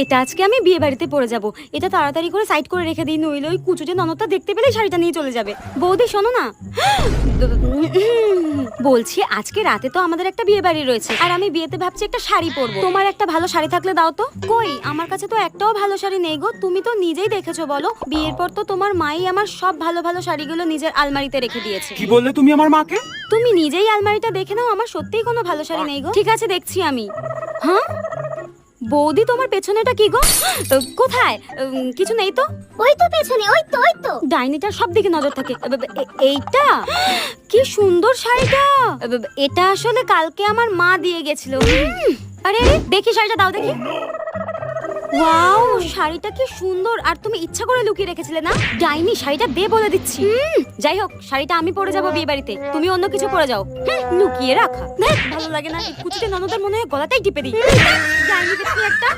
এটা আজকে আমি বিয়ে বাড়িতে পরে যাব। এটা তাড়াতাড়ি করে সাইড করে রেখে দিই, নইলে ওই কুচুটে ননদটা দেখতে পেলেই শাড়িটা নিয়ে চলে যাবে। বৌদি শোনো না, বলছি আজকে রাতে তো আমাদের একটা বিয়ে বাড়ি রয়েছে, আর আমি বিয়েতে ভাবছি একটা শাড়ি পরবো। তোমার একটা ভালো শাড়ি থাকলে দাও তো। কই, আমার কাছে তো একটাও ভালো শাড়ি নেই গো। তুমি তো নিজেই দেখেছো, বলো বিয়ের পর তো তোমার মাই আমার সব ভালো ভালো শাড়িগুলো নিজের আলমারিতে রেখে দিয়েছে। কি বললে তুমি আমার মাকে? তুমি নিজেই আলমারিটা দেখে নাও, আমার সত্যিই কোনো ভালো শাড়ি নেই গো। ঠিক আছে, দেখছি আমি। হ্যাঁ বৌদি, তোমার পেছনেটা কি গো? কোথায়? কিছু নেই তো। ওই তো পেছনে, ওই তো ডাইনিটার সব দিকে নজর থাকে। এইটা কি সুন্দর শাড়িটা। এটা আসলে কালকে আমার মা দিয়ে গেছিল। আরে দেখি শাড়িটা, দাও দেখি। ওয়াও, শাড়িটা কি সুন্দর। আর তুমি ইচ্ছা করে লুকিয়ে রেখেছিলে না? ডাইনি, শাড়িটা দে বলে দিচ্ছি। যাই হোক, শাড়িটা আমি পরে যাবো বিয়ে বাড়িতে, তুমি অন্য কিছু পরে যাও। লুকিয়ে রাখা ভালো লাগে না। কুচিতে ননদের মনে হয় গলাটাই টিপে দিই। ডাইনি দেখি একটা।